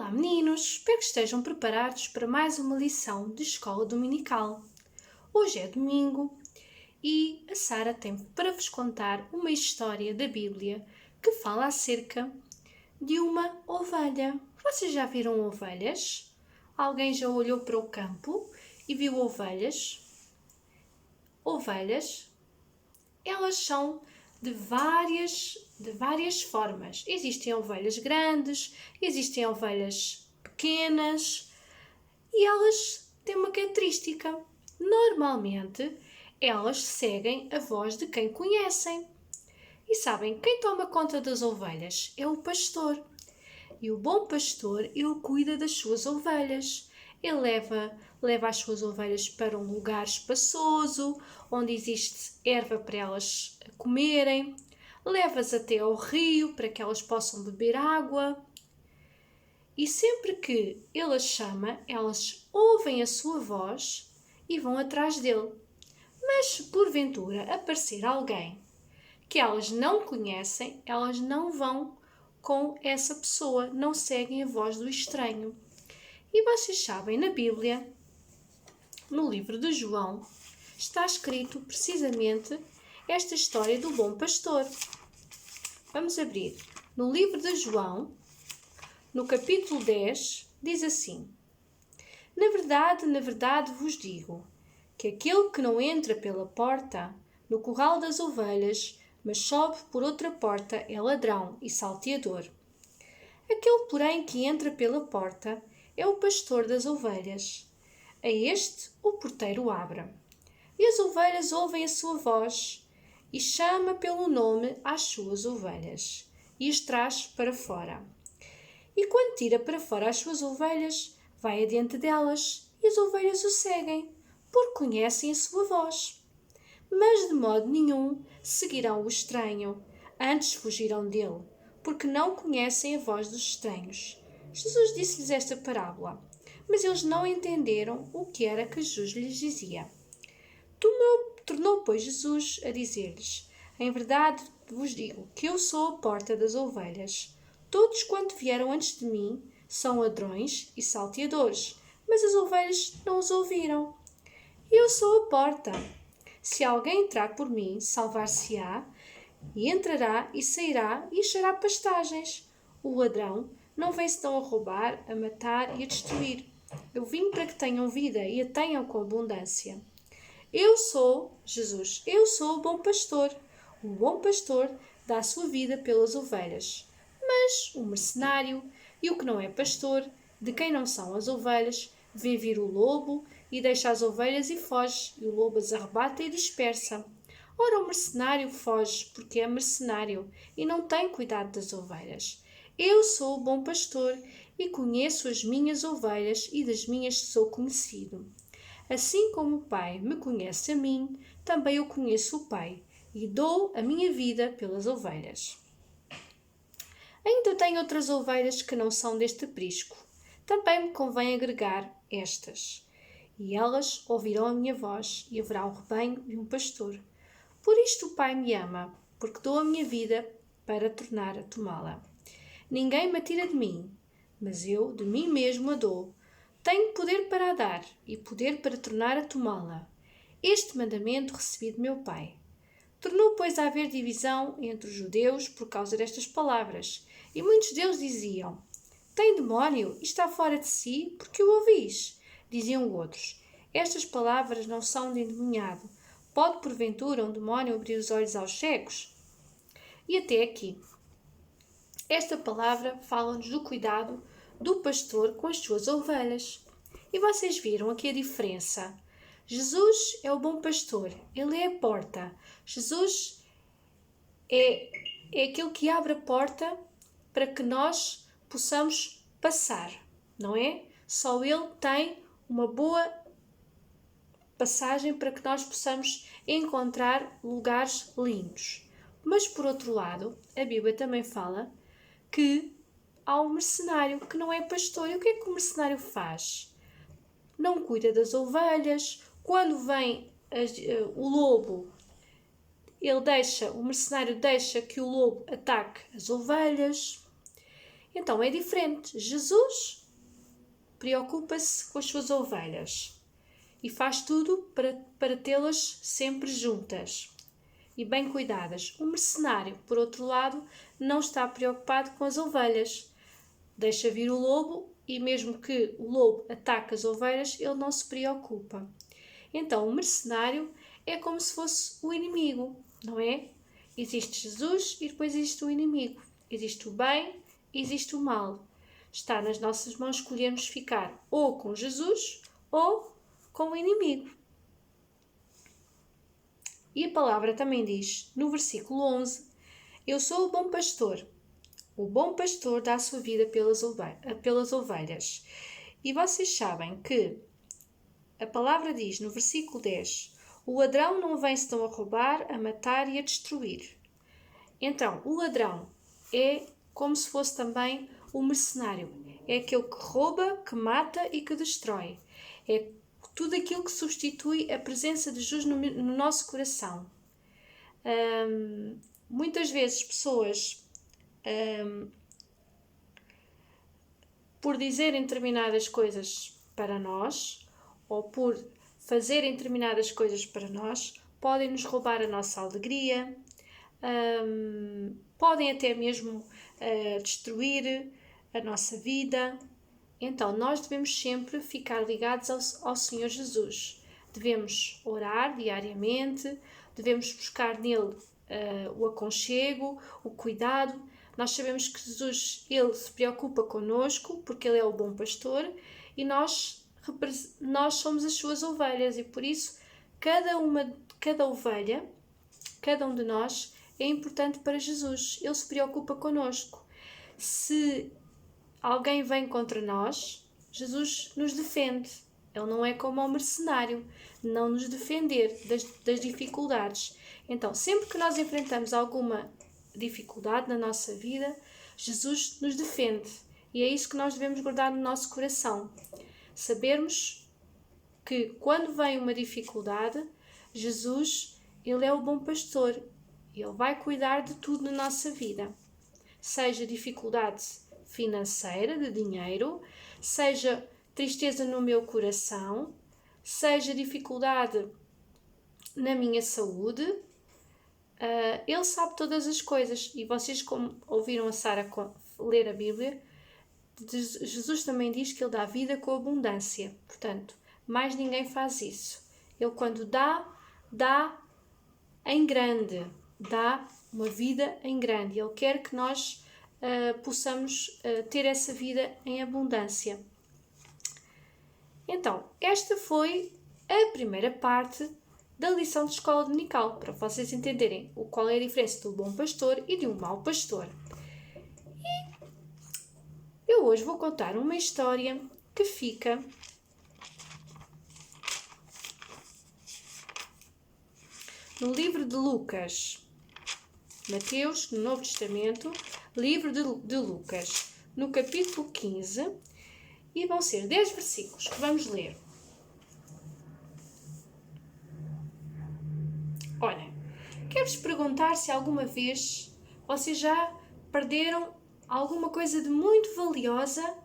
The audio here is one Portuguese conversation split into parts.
Olá meninos, espero que estejam preparados para mais uma lição de escola dominical. Hoje é domingo e a Sara tem para vos contar uma história da Bíblia que fala acerca de uma ovelha. Vocês já viram ovelhas? Alguém já olhou para o campo e viu ovelhas? Ovelhas, elas são de várias formas. Existem ovelhas grandes, existem ovelhas pequenas e elas têm uma característica. Normalmente, elas seguem a voz de quem conhecem. E sabem, quem toma conta das ovelhas é o pastor. E o bom pastor, ele cuida das suas ovelhas. Ele leva as suas ovelhas para um lugar espaçoso, onde existe erva para elas comerem. Leva-as até ao rio para que elas possam beber água. E sempre que ele as chama, elas ouvem a sua voz e vão atrás dele. Mas se porventura aparecer alguém que elas não conhecem, elas não vão com essa pessoa, não seguem a voz do estranho. E vocês sabem, na Bíblia, no livro de João, está escrito precisamente esta história do bom pastor. Vamos abrir. No livro de João, no capítulo 10, diz assim: na verdade vos digo, que aquele que não entra pela porta no curral das ovelhas, mas sobe por outra porta, é ladrão e salteador. Aquele, porém, que entra pela porta é o pastor das ovelhas. A este o porteiro abre. E as ovelhas ouvem a sua voz, e chama pelo nome às suas ovelhas, e as traz para fora. E quando tira para fora as suas ovelhas, vai adiante delas, e as ovelhas o seguem, porque conhecem a sua voz. Mas de modo nenhum seguirão o estranho, antes fugirão dele, porque não conhecem a voz dos estranhos. Jesus disse-lhes esta parábola, mas eles não entenderam o que era que Jesus lhes dizia. Tornou, pois, Jesus a dizer-lhes: em verdade vos digo que eu sou a porta das ovelhas. Todos quanto vieram antes de mim são ladrões e salteadores, mas as ovelhas não os ouviram. Eu sou a porta. Se alguém entrar por mim, salvar-se-á, e entrará e sairá e achará pastagens. O ladrão não vem senão a roubar, a matar e a destruir. Eu vim para que tenham vida e a tenham com abundância. Eu sou, Jesus, eu sou o bom pastor. O bom pastor dá a sua vida pelas ovelhas. Mas o mercenário e o que não é pastor, de quem não são as ovelhas, vê vir o lobo e deixa as ovelhas e foge, e o lobo as arrebata e dispersa. Ora, o mercenário foge porque é mercenário e não tem cuidado das ovelhas. Eu sou o bom pastor e conheço as minhas ovelhas e das minhas sou conhecido. Assim como o Pai me conhece a mim, também eu conheço o Pai e dou a minha vida pelas ovelhas. Ainda tenho outras ovelhas que não são deste aprisco. Também me convém agregar estas. E elas ouvirão a minha voz, e haverá um rebanho e um pastor. Por isto o Pai me ama, porque dou a minha vida para tornar a tomá-la. Ninguém me tira de mim, mas eu de mim mesmo a dou. Tenho poder para a dar e poder para tornar a tomá-la. Este mandamento recebi de meu Pai. Tornou, pois, a haver divisão entre os judeus por causa destas palavras. E muitos deles diziam: tem demónio e está fora de si, porque o ouvis? Diziam outros: estas palavras não são de endemoniado. Pode, porventura, um demónio abrir os olhos aos cegos? E até aqui. Esta palavra fala-nos do cuidado do pastor com as suas ovelhas. E vocês viram aqui a diferença. Jesus é o bom pastor, ele é a porta. Jesus é aquele que abre a porta para que nós possamos passar, não é? Só ele tem uma boa passagem para que nós possamos encontrar lugares lindos. Mas, por outro lado, a Bíblia também fala que há um mercenário que não é pastor. E o que é que o mercenário faz? Não cuida das ovelhas. Quando vem o lobo, o mercenário deixa que o lobo ataque as ovelhas. Então é diferente. Jesus preocupa-se com as suas ovelhas e faz tudo para tê-las sempre juntas e bem cuidadas. O mercenário, por outro lado, não está preocupado com as ovelhas. Deixa vir o lobo e mesmo que o lobo ataque as ovelhas, ele não se preocupa. Então, o mercenário é como se fosse o inimigo, não é? Existe Jesus e depois existe o inimigo. Existe o bem e existe o mal. Está nas nossas mãos escolhermos ficar ou com Jesus ou com o inimigo. E a palavra também diz, no versículo 11, eu sou o bom pastor. O bom pastor dá a sua vida pelas ovelhas. E vocês sabem que a palavra diz no versículo 10, o ladrão não vem senão a roubar, a matar e a destruir. Então, o ladrão é como se fosse também o mercenário. É aquele que rouba, que mata e que destrói. É tudo aquilo que substitui a presença de Jesus no nosso coração. Muitas vezes pessoas, por dizerem determinadas coisas para nós, ou por fazerem determinadas coisas para nós, podem nos roubar a nossa alegria, podem até mesmo destruir a nossa vida. Então, nós devemos sempre ficar ligados ao Senhor Jesus. Devemos orar diariamente, devemos buscar nele o aconchego, o cuidado. Nós sabemos que Jesus, ele se preocupa connosco, porque ele é o bom pastor, e nós somos as suas ovelhas, e por isso cada ovelha, cada um de nós é importante para Jesus. Ele se preocupa connosco. Se alguém vem contra nós, Jesus nos defende. Ele não é como o mercenário, não nos defender das dificuldades. Então, sempre que nós enfrentamos alguma dificuldade na nossa vida, Jesus nos defende. E é isso que nós devemos guardar no nosso coração. Sabermos que quando vem uma dificuldade, Jesus, ele é o bom pastor. Ele vai cuidar de tudo na nossa vida. Seja dificuldade financeira, de dinheiro, seja tristeza no meu coração, seja dificuldade na minha saúde, ele sabe todas as coisas. E vocês, como ouviram a Sara ler a Bíblia, Jesus também diz que ele dá vida com abundância. Portanto, mais ninguém faz isso. Ele, quando dá em grande, dá uma vida em grande. Ele quer que nós possamos ter essa vida em abundância. Então, esta foi a primeira parte da lição de escola dominical, para vocês entenderem qual é a diferença do bom pastor e de um mau pastor. E eu hoje vou contar uma história que fica no livro de Lucas. Mateus, no Novo Testamento, livro de Lucas, no capítulo 15, e vão ser 10 versículos que vamos ler. Olha, quero-vos perguntar se alguma vez vocês já perderam alguma coisa de muito valiosa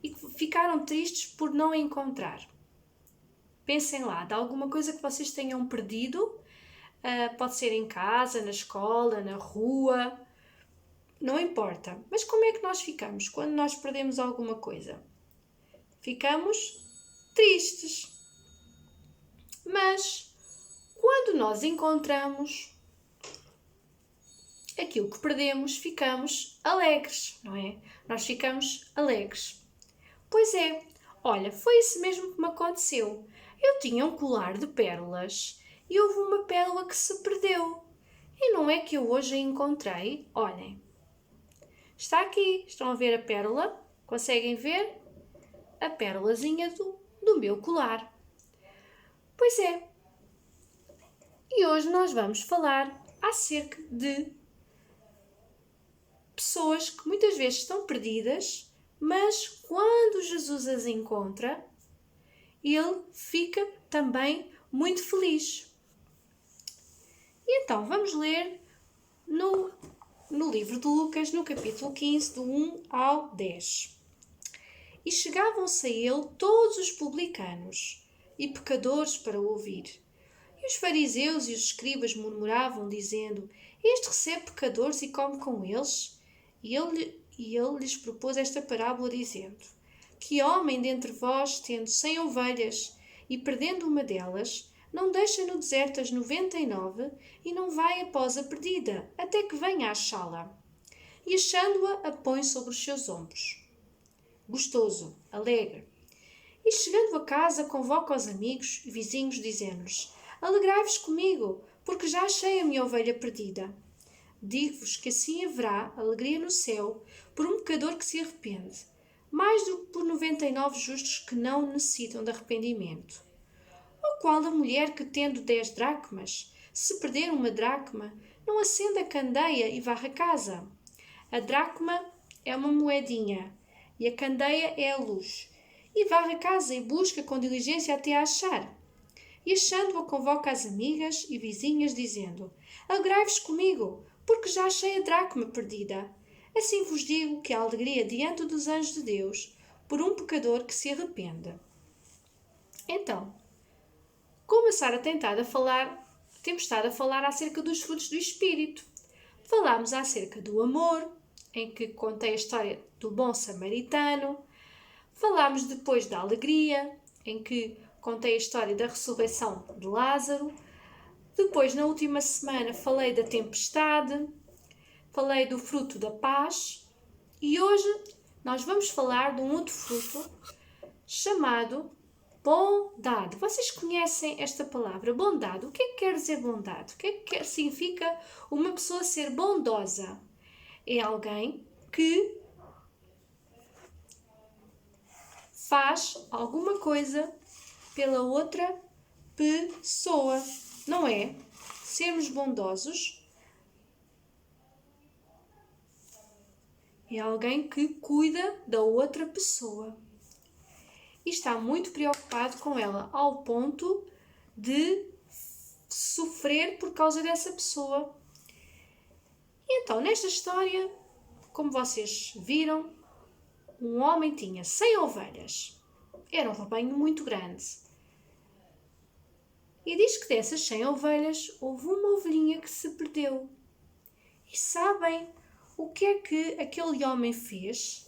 e ficaram tristes por não a encontrar. Pensem lá, de alguma coisa que vocês tenham perdido, pode ser em casa, na escola, na rua, não importa. Mas como é que nós ficamos quando nós perdemos alguma coisa? Ficamos tristes. Mas quando nós encontramos aquilo que perdemos, ficamos alegres, não é? Nós ficamos alegres. Pois é, olha, foi isso mesmo que me aconteceu. Eu tinha um colar de pérolas e houve uma pérola que se perdeu. E não é que eu hoje a encontrei? Olhem, está aqui, estão a ver a pérola? Conseguem ver? A pérolazinha do meu colar. Pois é. E hoje nós vamos falar acerca de pessoas que muitas vezes estão perdidas, mas quando Jesus as encontra, ele fica também muito feliz. E então vamos ler no no livro de Lucas, no capítulo 15, do 1 ao 10. E chegavam-se a ele todos os publicanos e pecadores para o ouvir. E os fariseus e os escribas murmuravam, dizendo: Este recebe pecadores e come com eles? E ele lhes propôs esta parábola, dizendo: Que homem dentre vós, tendo 100 ovelhas e perdendo uma delas, não deixa no deserto as 99 e não vai após a perdida, até que venha a achá-la? E achando-a, a põe sobre os seus ombros. Gostoso, alegre. E chegando a casa, convoca os amigos e vizinhos, dizendo-lhes: Alegrai-vos comigo, porque já achei a minha ovelha perdida. Digo-vos que assim haverá alegria no céu por um pecador que se arrepende, mais do que por 99 justos que não necessitam de arrependimento. Ou qual a mulher que, tendo 10 dracmas, se perder uma dracma, não acende a candeia e varre a casa? A dracma é uma moedinha, e a candeia é a luz. E varre a casa e busca com diligência até a achar. E achando-a, convoca as amigas e vizinhas, dizendo: Alegrai-vos comigo, porque já achei a dracma perdida. Assim vos digo que há alegria diante dos anjos de Deus por um pecador que se arrepende. Então, como a Sara temos estado a falar acerca dos frutos do Espírito. Falámos acerca do amor, em que contei a história do bom samaritano. Falámos depois da alegria, em que contei a história da ressurreição de Lázaro. Depois, na última semana, falei da tempestade, falei do fruto da paz. E hoje nós vamos falar de um outro fruto chamado bondade. Vocês conhecem esta palavra, bondade? O que é que quer dizer bondade? O que é que significa uma pessoa ser bondosa? É alguém que faz alguma coisa pela outra pessoa, não é? Sermos bondosos é alguém que cuida da outra pessoa e está muito preocupado com ela, ao ponto de sofrer por causa dessa pessoa. E então, nesta história, como vocês viram, um homem tinha 100 ovelhas. Era um rebanho muito grande. E diz que dessas 100 ovelhas, houve uma ovelhinha que se perdeu. E sabem o que é que aquele homem fez?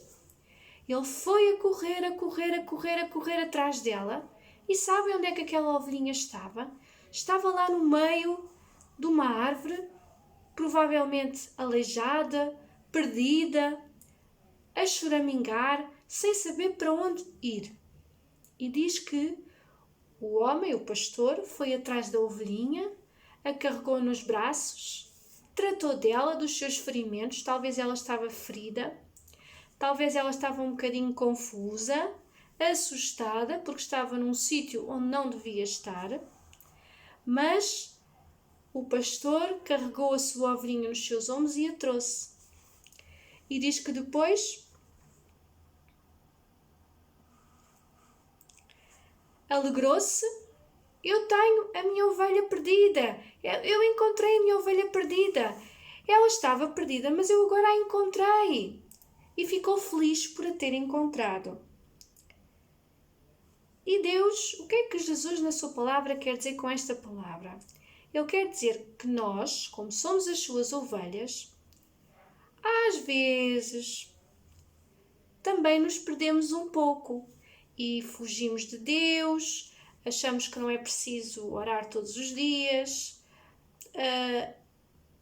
Ele foi a correr atrás dela. E sabem onde é que aquela ovelhinha estava? Estava lá no meio de uma árvore, provavelmente aleijada, perdida, a choramingar, sem saber para onde ir. E diz que o homem, o pastor, foi atrás da ovelhinha, a carregou nos braços, tratou dela, dos seus ferimentos. Talvez ela estava ferida, talvez ela estava um bocadinho confusa, assustada, porque estava num sítio onde não devia estar. Mas o pastor carregou a sua ovelhinha nos seus ombros e a trouxe. E diz que depois alegrou-se. Eu tenho a minha ovelha perdida. Eu encontrei a minha ovelha perdida. Ela estava perdida, mas eu agora a encontrei. E ficou feliz por a ter encontrado. E Deus, o que é que Jesus na sua palavra quer dizer com esta palavra? Ele quer dizer que nós, como somos as suas ovelhas, às vezes também nos perdemos um pouco e fugimos de Deus, achamos que não é preciso orar todos os dias,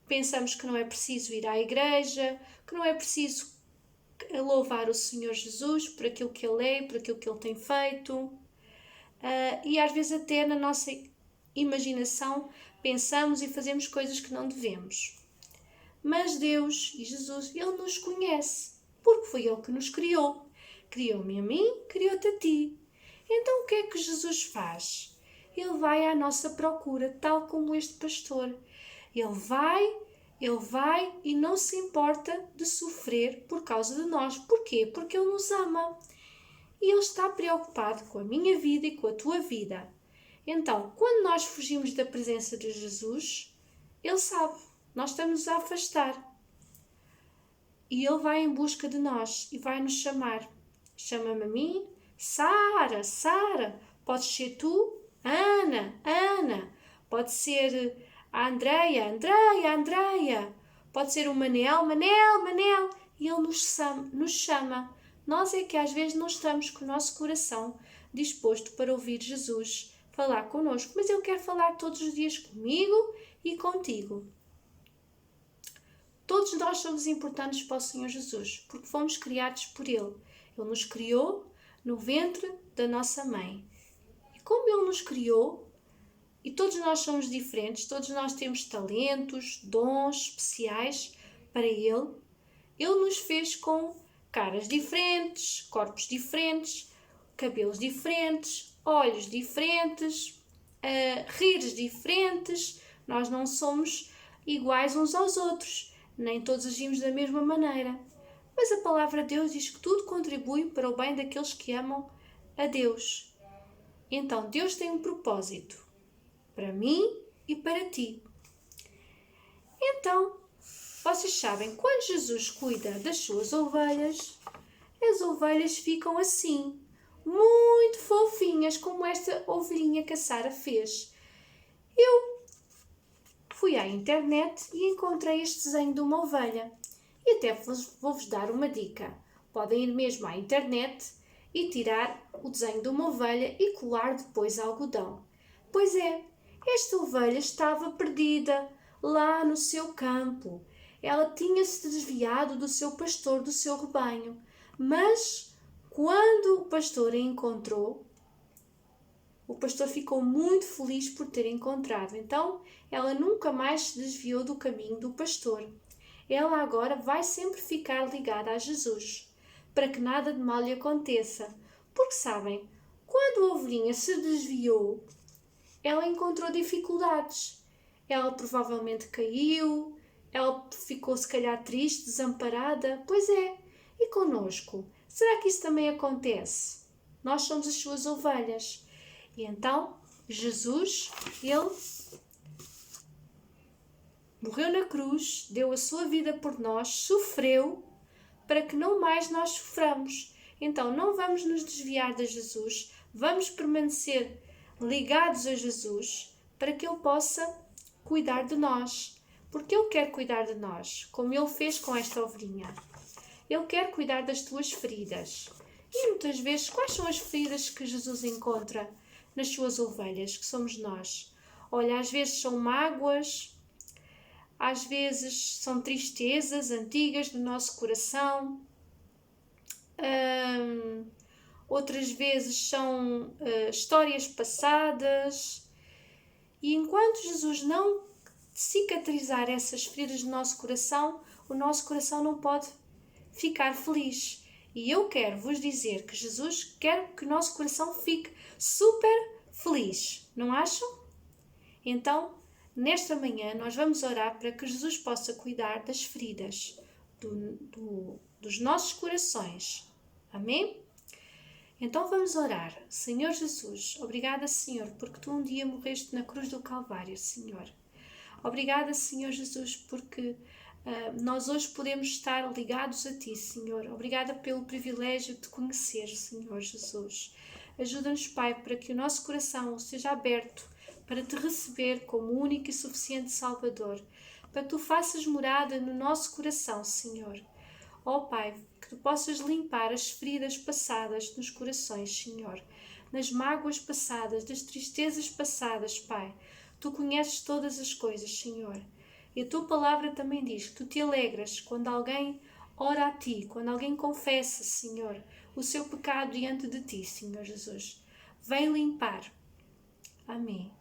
pensamos que não é preciso ir à igreja, que não é preciso louvar o Senhor Jesus por aquilo que Ele é, por aquilo que Ele tem feito. E às vezes até na nossa imaginação pensamos e fazemos coisas que não devemos. Mas Deus e Jesus, Ele nos conhece, porque foi Ele que nos criou. Criou-me a mim, criou-te a ti. Então o que é que Jesus faz? Ele vai à nossa procura, tal como este pastor. Ele vai e não se importa de sofrer por causa de nós. Porquê? Porque Ele nos ama. E Ele está preocupado com a minha vida e com a tua vida. Então, quando nós fugimos da presença de Jesus, Ele sabe, nós estamos a afastar. E Ele vai em busca de nós e vai nos chamar. Chama-me a mim, Sara, Sara. Podes ser tu, Ana, Ana. Pode ser a Andreia, Andreia, Andreia. Pode ser o Manel, Manel, Manel. E Ele nos chama. Nós é que às vezes não estamos com o nosso coração disposto para ouvir Jesus falar connosco. Mas Ele quer falar todos os dias comigo e contigo. Todos nós somos importantes para o Senhor Jesus, porque fomos criados por Ele. Ele nos criou no ventre da nossa mãe. E como Ele nos criou, e todos nós somos diferentes, todos nós temos talentos, dons especiais para Ele, Ele nos fez com caras diferentes, corpos diferentes, cabelos diferentes, olhos diferentes, rires diferentes. Nós não somos iguais uns aos outros, nem todos agimos da mesma maneira. Mas a palavra de Deus diz que tudo contribui para o bem daqueles que amam a Deus. Então, Deus tem um propósito para mim e para ti. Então, vocês sabem, quando Jesus cuida das suas ovelhas, as ovelhas ficam assim, muito fofinhas, como esta ovelhinha que a Sara fez. Eu fui à internet e encontrei este desenho de uma ovelha. E até vou-vos dar uma dica. Podem ir mesmo à internet e tirar o desenho de uma ovelha e colar depois algodão. Pois é, esta ovelha estava perdida lá no seu campo. Ela tinha-se desviado do seu pastor, do seu rebanho. Mas, quando o pastor a encontrou, o pastor ficou muito feliz por ter encontrado. Então, ela nunca mais se desviou do caminho do pastor. Ela agora vai sempre ficar ligada a Jesus, para que nada de mal lhe aconteça. Porque, sabem, quando a ovelhinha se desviou, ela encontrou dificuldades. Ela provavelmente caiu, ela ficou se calhar triste, desamparada. Pois é, e connosco? Será que isso também acontece? Nós somos as suas ovelhas. E então, Jesus, Ele morreu na cruz, deu a sua vida por nós, sofreu para que não mais nós soframos. Então, não vamos nos desviar de Jesus, vamos permanecer ligados a Jesus para que Ele possa cuidar de nós. Porque Ele quer cuidar de nós, como Ele fez com esta ovelhinha. Ele quer cuidar das tuas feridas. E muitas vezes, quais são as feridas que Jesus encontra nas suas ovelhas, que somos nós? Olha, às vezes são mágoas, às vezes são tristezas antigas do nosso coração, outras vezes são histórias passadas. E enquanto Jesus não cicatrizar essas feridas do nosso coração, o nosso coração não pode ficar feliz. E eu quero vos dizer que Jesus quer que o nosso coração fique super feliz, não acham? Então, nesta manhã, nós vamos orar para que Jesus possa cuidar das feridas dos nossos corações. Amém? Então vamos orar. Senhor Jesus, obrigada, Senhor, porque Tu um dia morreste na cruz do Calvário, Senhor. Obrigada, Senhor Jesus, porque nós hoje podemos estar ligados a Ti, Senhor. Obrigada pelo privilégio de Te conhecer, Senhor Jesus. Ajuda-nos, Pai, para que o nosso coração seja aberto para Te receber como único e suficiente Salvador, para que Tu faças morada no nosso coração, Senhor. Ó Pai, que Tu possas limpar as feridas passadas nos corações, Senhor, nas mágoas passadas, das tristezas passadas, Pai. Tu conheces todas as coisas, Senhor. E a Tua palavra também diz que Tu te alegras quando alguém ora a Ti, quando alguém confessa, Senhor, o seu pecado diante de Ti, Senhor Jesus. Vem limpar. Amém.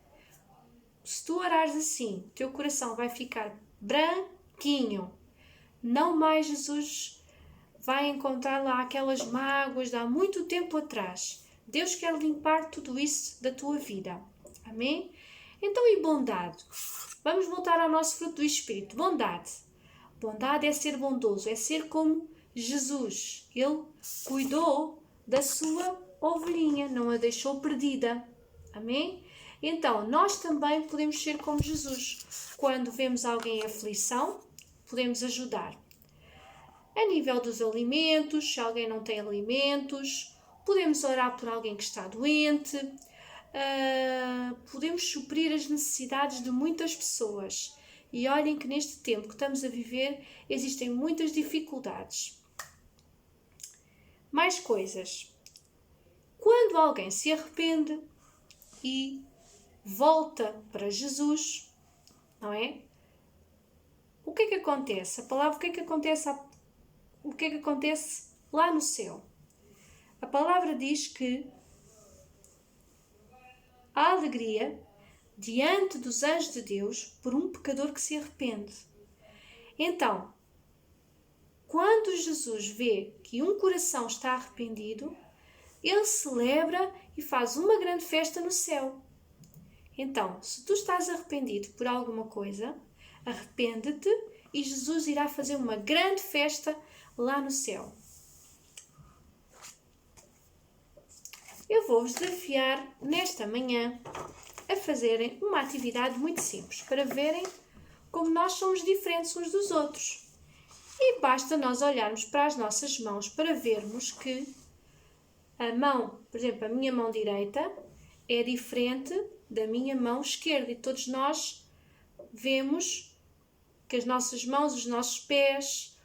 Se tu orares assim, teu coração vai ficar branquinho. Não mais Jesus vai encontrar lá aquelas mágoas de há muito tempo atrás. Deus quer limpar tudo isso da tua vida. Amém? Então, e bondade? Vamos voltar ao nosso fruto do Espírito. Bondade. Bondade é ser bondoso, é ser como Jesus. Ele cuidou da sua ovelhinha, não a deixou perdida. Amém? Então, nós também podemos ser como Jesus. Quando vemos alguém em aflição, podemos ajudar. A nível dos alimentos, se alguém não tem alimentos, podemos orar por alguém que está doente, podemos suprir as necessidades de muitas pessoas. E olhem que neste tempo que estamos a viver existem muitas dificuldades. Mais coisas. Quando alguém se arrepende e volta para Jesus, não é? O que é que acontece? A palavra, o que é que acontece lá no céu? A palavra diz que há alegria diante dos anjos de Deus por um pecador que se arrepende. Então, quando Jesus vê que um coração está arrependido, ele celebra e faz uma grande festa no céu. Então, se tu estás arrependido por alguma coisa, arrepende-te e Jesus irá fazer uma grande festa lá no céu. Eu vou-vos desafiar nesta manhã a fazerem uma atividade muito simples para verem como nós somos diferentes uns dos outros. E basta nós olharmos para as nossas mãos para vermos que a mão, por exemplo, a minha mão direita é diferente da minha mão esquerda e todos nós vemos que as nossas mãos, os nossos pés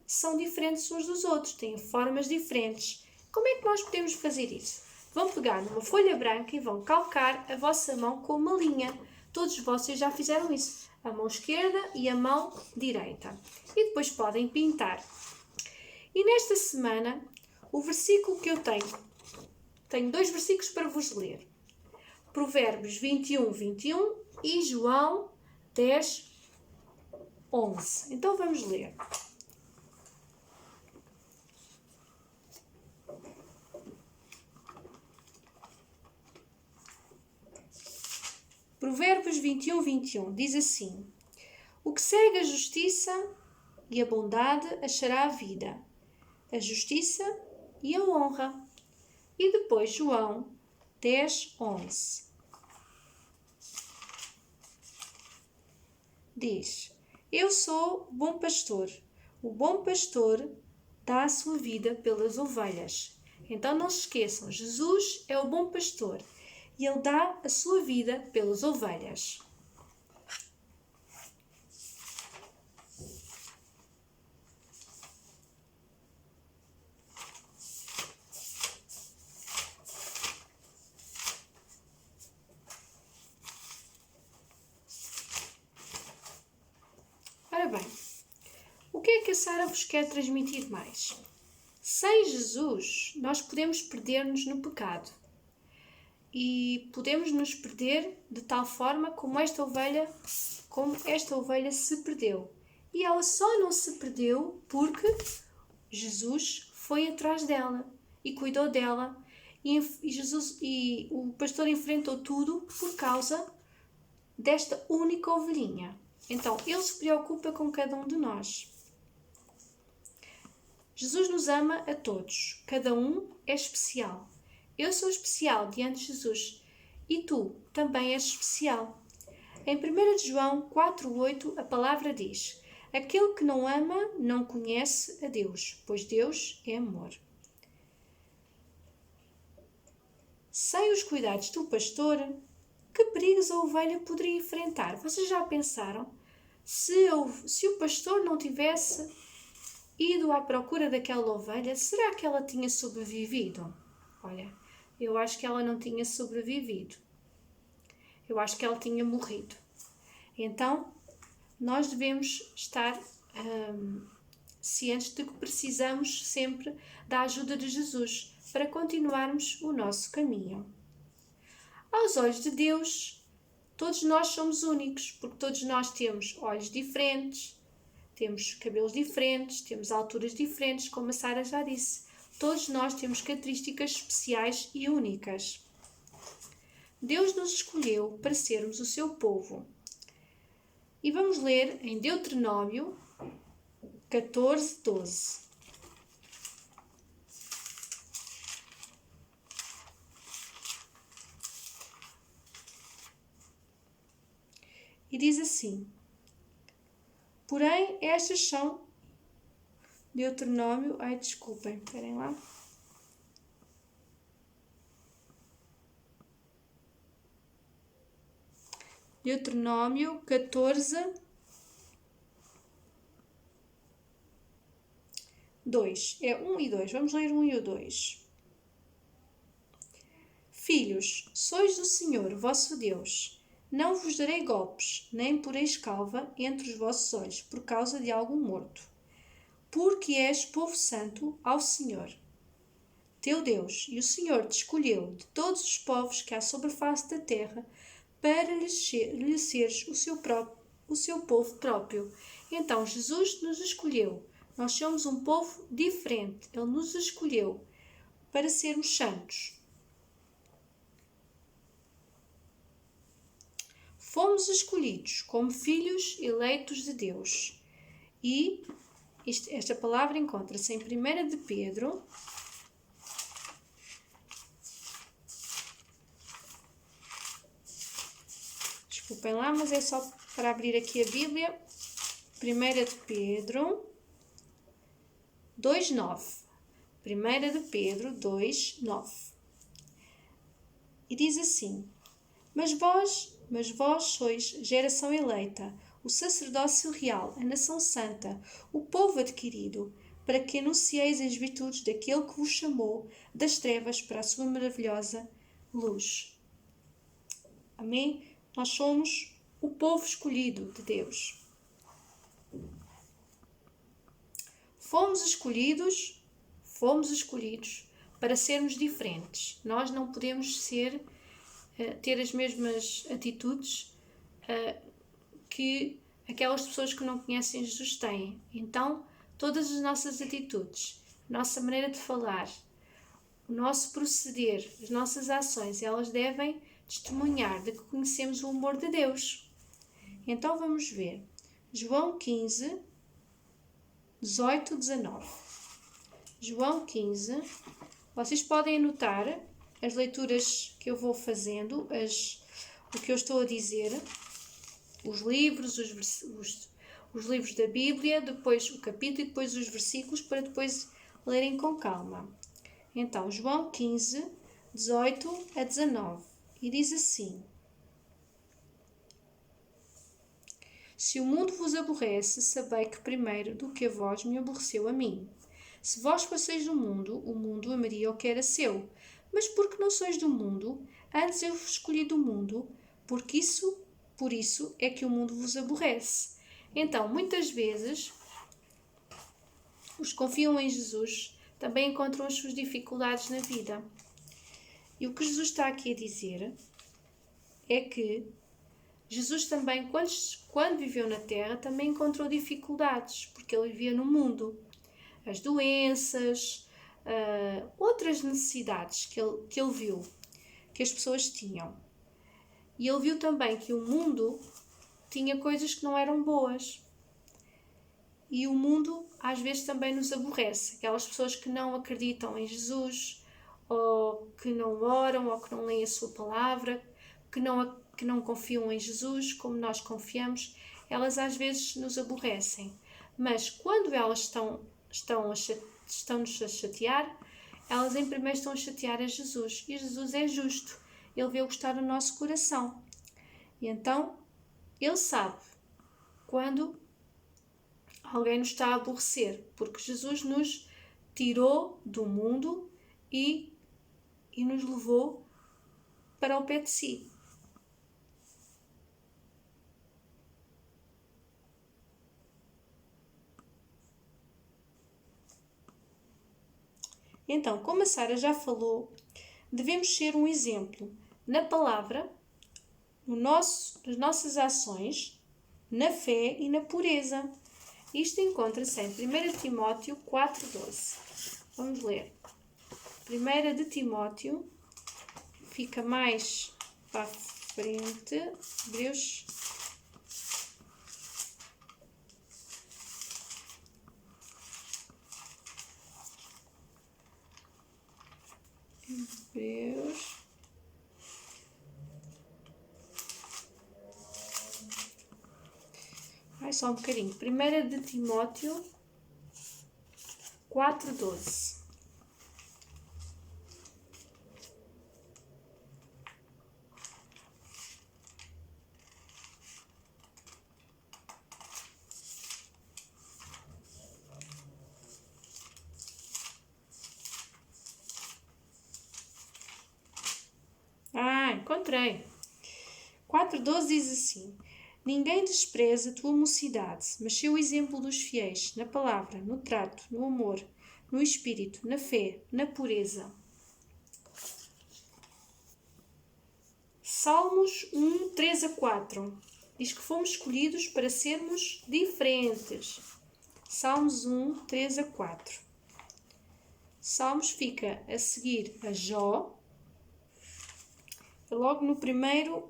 são diferentes uns dos outros, têm formas diferentes. Como é que nós podemos fazer isso? Vão pegar numa folha branca e vão calcar a vossa mão com uma linha. Todos vocês já fizeram isso. A mão esquerda e a mão direita. E depois podem pintar. E nesta semana, o versículo que eu tenho 2 versículos para vos ler. Provérbios 21, 21 e João 10, 11. Então vamos ler. Provérbios 21, 21 diz assim: o que segue a justiça e a bondade achará a vida, a justiça e a honra. E depois João 10, 11 diz: eu sou bom pastor, o bom pastor dá a sua vida pelas ovelhas. Então não se esqueçam, Jesus é o bom pastor e ele dá a sua vida pelas ovelhas. Ora bem, o que é que a Sara vos quer transmitir mais? Sem Jesus, nós podemos perder-nos no pecado. E podemos nos perder de tal forma como esta ovelha se perdeu. E ela só não se perdeu porque Jesus foi atrás dela e cuidou dela. E o pastor enfrentou tudo por causa desta única ovelhinha. Então, ele se preocupa com cada um de nós. Jesus nos ama a todos. Cada um é especial. Eu sou especial diante de Jesus e tu também és especial. Em 1 João 4,8 a palavra diz: aquele que não ama não conhece a Deus, pois Deus é amor. Sem os cuidados do pastor, que perigos a ovelha poderia enfrentar? Vocês já pensaram? Se o pastor não tivesse ido à procura daquela ovelha, será que ela tinha sobrevivido? Olha, eu acho que ela não tinha sobrevivido. Eu acho que ela tinha morrido. Então, nós devemos estar cientes de que precisamos sempre da ajuda de Jesus para continuarmos o nosso caminho. Aos olhos de Deus, todos nós somos únicos, porque todos nós temos olhos diferentes, temos cabelos diferentes, temos alturas diferentes, como a Sara já disse. Todos nós temos características especiais e únicas. Deus nos escolheu para sermos o seu povo. E vamos ler em Deuteronômio 14, 12. E diz assim: porém, estas são Deuteronômio, ai desculpem, esperem lá. Deuteronômio 14, 2. É 1 e 2. Vamos ler 1 e o 2. Filhos, sois do Senhor, vosso Deus. Não vos darei golpes, nem poreis calva entre os vossos olhos, por causa de algum morto. Porque és povo santo ao Senhor, teu Deus, e o Senhor te escolheu de todos os povos que há sobre a face da terra, para lhe seres o seu povo próprio. Então Jesus nos escolheu. Nós somos um povo diferente. Ele nos escolheu para sermos santos. Fomos escolhidos como filhos eleitos de Deus. E esta palavra encontra-se em 1 de Pedro, desculpem lá, mas é só para abrir aqui a Bíblia. 1 de Pedro 2:9. 1 de Pedro 2:9. E diz assim: Mas vós sois geração eleita, o sacerdócio real, a nação santa, o povo adquirido, para que anuncieis as virtudes daquele que vos chamou das trevas para a sua maravilhosa luz. Amém? Nós somos o povo escolhido de Deus. Fomos escolhidos para sermos diferentes. Nós não podemos ter as mesmas atitudes que aquelas pessoas que não conhecem Jesus têm. Então, todas as nossas atitudes, a nossa maneira de falar, o nosso proceder, as nossas ações, elas devem testemunhar de que conhecemos o amor de Deus. Então, vamos ver. João 15, 18, 19. João 15. Vocês podem anotar as leituras que eu vou fazendo, o que eu estou a dizer, os livros, os livros da Bíblia, depois o capítulo e depois os versículos, para depois lerem com calma. Então, João 15, 18 a 19. E diz assim: Se o mundo vos aborrece, sabei que primeiro do que a vós me aborreceu a mim. Se vós fosseis do mundo, o mundo amaria o que era seu. Mas porque não sois do mundo, antes eu vos escolhi do mundo, por isso é que o mundo vos aborrece. Então, muitas vezes, os que confiam em Jesus também encontram as suas dificuldades na vida. E o que Jesus está aqui a dizer é que Jesus também, quando viveu na Terra, também encontrou dificuldades, porque ele vivia no mundo. As doenças, outras necessidades que ele viu, que as pessoas tinham. E ele viu também que o mundo tinha coisas que não eram boas. E o mundo às vezes também nos aborrece. Aquelas pessoas que não acreditam em Jesus, ou que não oram, ou que não leem a sua palavra, que não confiam em Jesus como nós confiamos, elas às vezes nos aborrecem. Mas quando elas estão-nos a chatear, elas em primeiro estão a chatear a Jesus. E Jesus é justo. Ele vê o que está no nosso coração. E então, ele sabe quando alguém nos está a aborrecer, porque Jesus nos tirou do mundo e nos levou para o pé de si. Então, como a Sara já falou, devemos ser um exemplo na palavra, nas nossas ações, na fé e na pureza. Isto encontra-se em 1 Timóteo 4:12. Vamos ler. 1 de Timóteo, fica mais para a frente, Hebreus. Só um bocadinho. 1 de Timóteo 4:12. Encontrei. 4:12 diz assim: Ninguém despreza a tua mocidade, mas seu o exemplo dos fiéis, na palavra, no trato, no amor, no espírito, na fé, na pureza. Salmos 1, 3-4 diz que fomos escolhidos para sermos diferentes. Salmos 1, 3-4. Salmos fica a seguir a Jó. Logo no primeiro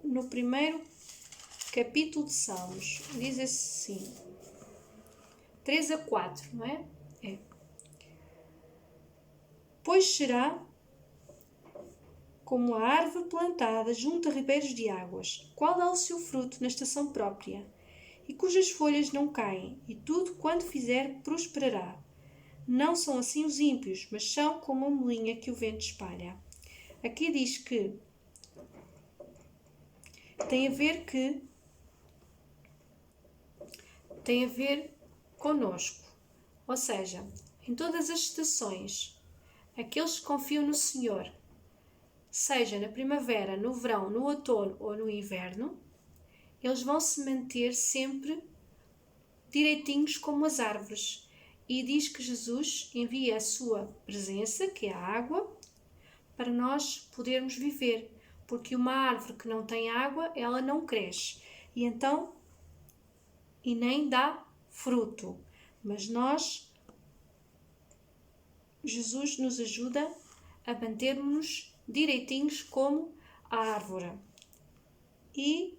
capítulo de Salmos, diz assim, 3-4, não é? Pois será como a árvore plantada junto a ribeiros de águas, qual dá o seu fruto na estação própria, e cujas folhas não caem, e tudo quanto fizer prosperará. Não são assim os ímpios, mas são como a molinha que o vento espalha. Aqui diz que tem a ver connosco. Ou seja, em todas as estações, aqueles que confiam no Senhor, seja na primavera, no verão, no outono ou no inverno, eles vão se manter sempre direitinhos como as árvores. E diz que Jesus envia a sua presença, que é a água, para nós podermos viver. Porque uma árvore que não tem água, ela não cresce. E nem dá fruto. Mas Jesus nos ajuda a mantermos-nos direitinhos como a árvore. E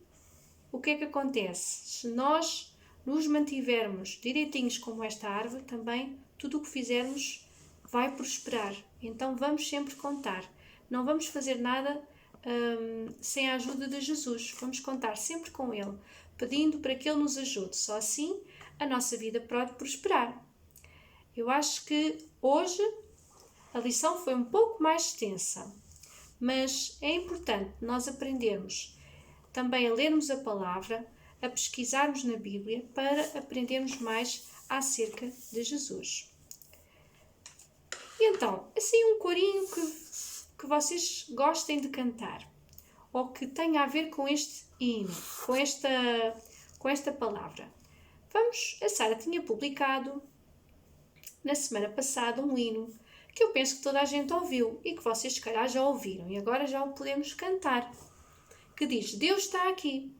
o que é que acontece? Se nós nos mantivermos direitinhos como esta árvore, também tudo o que fizermos vai prosperar. Então vamos sempre contar. Não vamos fazer nada sem a ajuda de Jesus. Vamos contar sempre com Ele, pedindo para que Ele nos ajude. Só assim a nossa vida pode prosperar. Eu acho que hoje a lição foi um pouco mais extensa, mas é importante nós aprendermos também a lermos a palavra, a pesquisarmos na Bíblia para aprendermos mais acerca de Jesus. E então, assim um corinho que vocês gostem de cantar, ou que tenha a ver com este hino, com esta palavra. A Sara tinha publicado na semana passada um hino que eu penso que toda a gente ouviu e que vocês se calhar já ouviram e agora já o podemos cantar, que diz: Deus está aqui.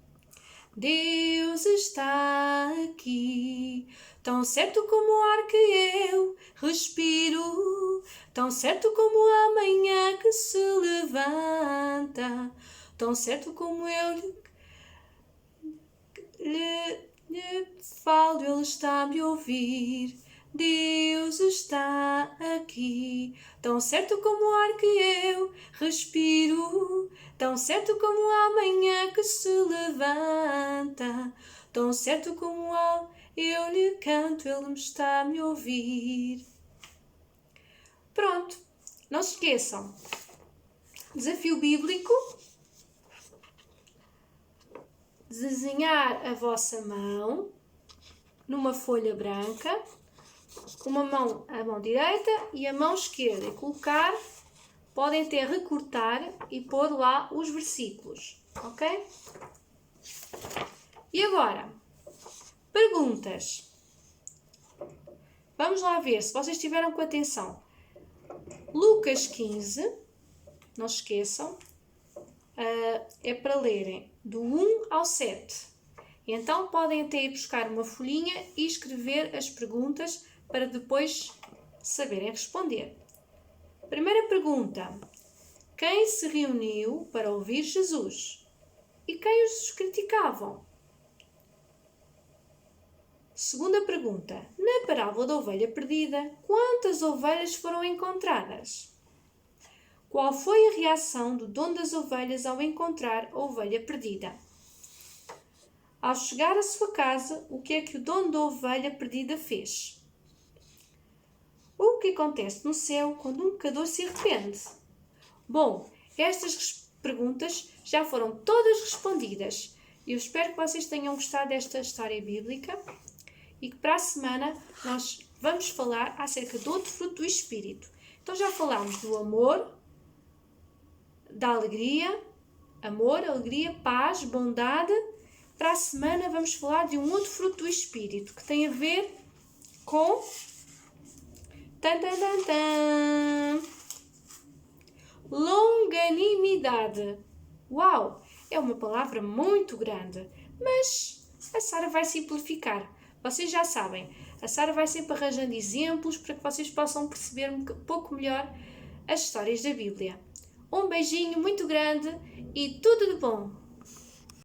Deus está aqui, tão certo como o ar que eu respiro, tão certo como a manhã que se levanta, tão certo como eu lhe falo, Ele está a me ouvir. Deus está aqui, tão certo como o ar que eu respiro, tão certo como a manhã que se levanta, tão certo como eu lhe canto, Ele me está a me ouvir. Pronto, não se esqueçam. Desafio bíblico: desenhar a vossa mão numa folha branca, uma mão, a mão direita e a mão esquerda, e colocar, podem até recortar e pôr lá os versículos, ok? E agora, perguntas. Vamos lá ver se vocês estiveram com atenção. Lucas 15, não se esqueçam, é para lerem do 1 ao 7. Então podem até ir buscar uma folhinha e escrever as perguntas para depois saberem responder. Primeira pergunta: quem se reuniu para ouvir Jesus? E quem os criticavam? Segunda pergunta: na parábola da ovelha perdida, quantas ovelhas foram encontradas? Qual foi a reação do dono das ovelhas ao encontrar a ovelha perdida? Ao chegar à sua casa, o que é que o dono da ovelha perdida fez? O que acontece no céu quando um pecador se arrepende? Bom, estas perguntas já foram todas respondidas. Eu espero que vocês tenham gostado desta história bíblica e que para a semana nós vamos falar acerca do outro fruto do Espírito. Então já falámos do amor, da alegria, paz, bondade. Para a semana vamos falar de um outro fruto do Espírito que tem a ver com longanimidade. Uau! É uma palavra muito grande, mas a Sara vai simplificar. Vocês já sabem, a Sara vai sempre arranjando exemplos para que vocês possam perceber um pouco melhor as histórias da Bíblia. Um beijinho muito grande e tudo de bom!